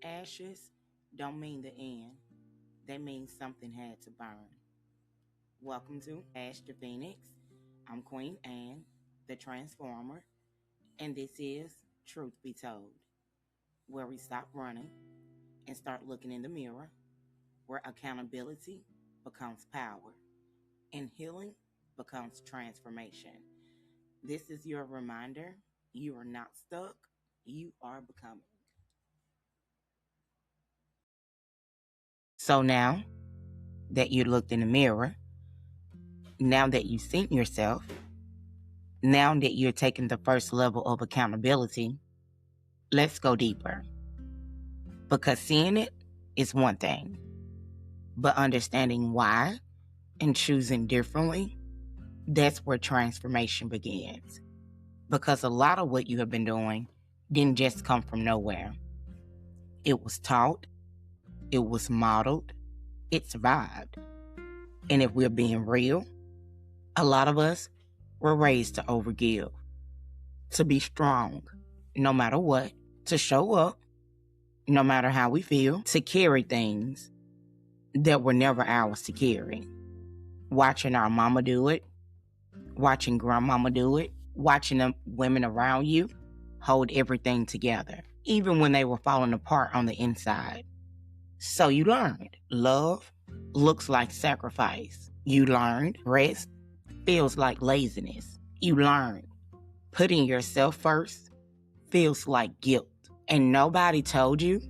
Ashes don't mean the end, they mean something had to burn. Welcome to Ash the Phoenix. I'm Queen Anne, the Transformer, and this is Truth Be Told, where we stop running and start looking in the mirror, where accountability becomes power and healing becomes transformation. This is your reminder you are not stuck, you are becoming. So now that you looked in the mirror, now that you've seen yourself, now that you're taking the first level of accountability, let's go deeper. Because seeing it is one thing, but understanding why and choosing differently, that's where transformation begins. Because a lot of what you have been doing didn't just come from nowhere. It was taught, it was modeled, it survived. And if we're being real, a lot of us were raised to overgive, to be strong, no matter what, to show up, no matter how we feel, to carry things that were never ours to carry. Watching our mama do it, watching grandmama do it, watching the women around you hold everything together, even when they were falling apart on the inside. So you learned love looks like sacrifice. You learned rest feels like laziness. You learned putting yourself first feels like guilt. And nobody told you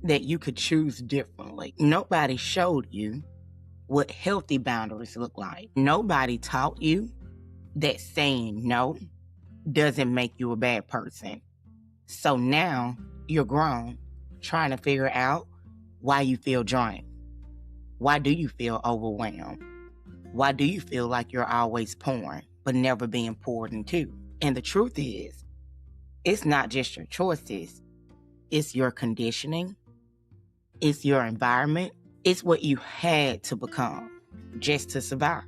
that you could choose differently. Nobody showed you what healthy boundaries look like. Nobody taught you that saying no doesn't make you a bad person. So now you're grown, trying to figure out why you feel drained. Why do you feel overwhelmed? Why do you feel like you're always pouring, but never being poured into? And the truth is, it's not just your choices. It's your conditioning. It's your environment. It's what you had to become just to survive.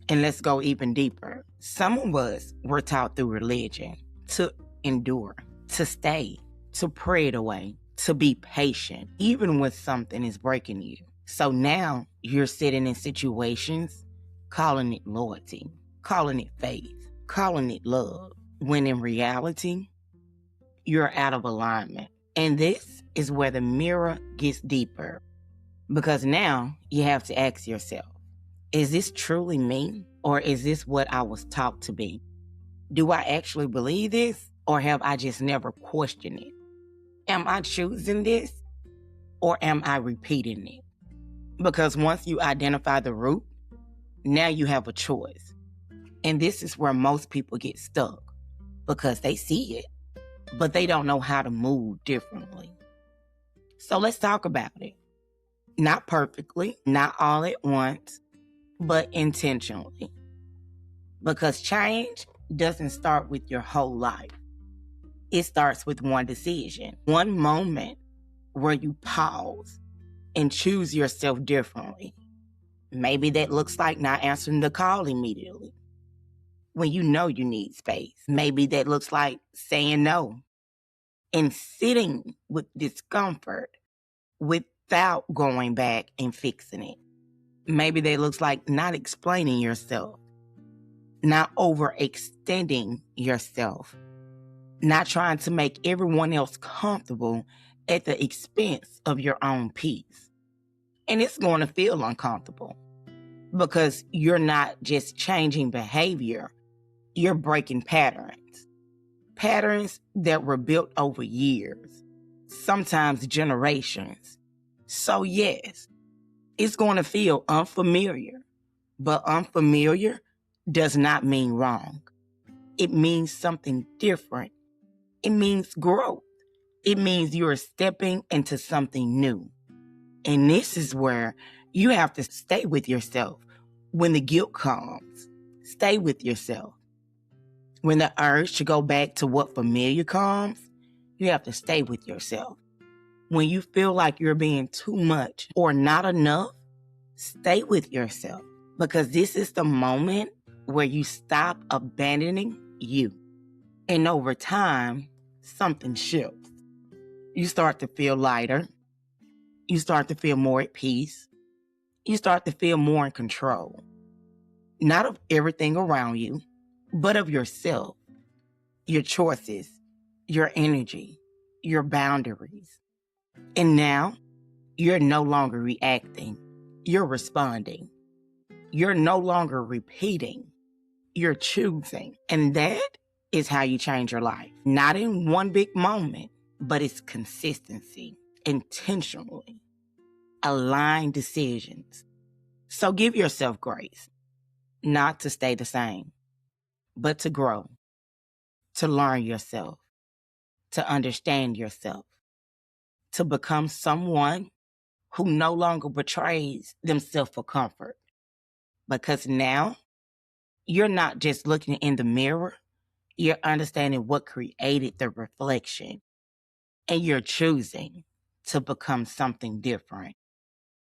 And let's go even deeper. Some of us were taught through religion to endure, to stay, to pray it away, to be patient, even when something is breaking you. So now you're sitting in situations, calling it loyalty, calling it faith, calling it love, when in reality, you're out of alignment. And this is where the mirror gets deeper. Because now you have to ask yourself, is this truly me? Or is this what I was taught to be? Do I actually believe this? Or have I just never questioned it? Am I choosing this? Or am I repeating it? Because once you identify the root, now you have a choice. And this is where most people get stuck. Because they see it, but they don't know how to move differently. So let's talk about it. Not perfectly, not all at once, but intentionally. Because change doesn't start with your whole life. It starts with one decision, one moment where you pause and choose yourself differently. Maybe that looks like not answering the call immediately when you know you need space. Maybe that looks like saying no and sitting with discomfort without going back and fixing it. Maybe that looks like not explaining yourself, not overextending yourself, not trying to make everyone else comfortable at the expense of your own peace. And it's going to feel uncomfortable because you're not just changing behavior, you're breaking patterns. Patterns that were built over years, sometimes generations. So yes, it's going to feel unfamiliar, but unfamiliar does not mean wrong. It means something different. It means growth. It means you're stepping into something new. And this is where you have to stay with yourself when the guilt comes. Stay with yourself. When the urge to go back to what familiar comes, you have to stay with yourself. When you feel like you're being too much or not enough, stay with yourself. Because this is the moment where you stop abandoning you. And over time, something shifts. You start to feel lighter. You start to feel more at peace. You start to feel more in control, not of everything around you, but of yourself, your choices, your energy, your boundaries. And now you're no longer reacting, you're responding. You're no longer repeating, you're choosing. And that is how you change your life. Not in one big moment, but it's consistency, intentionally, aligned decisions. So give yourself grace, not to stay the same, but to grow, to learn yourself, to understand yourself, to become someone who no longer betrays themselves for comfort. Because now you're not just looking in the mirror, you're understanding what created the reflection, and you're choosing to become something different.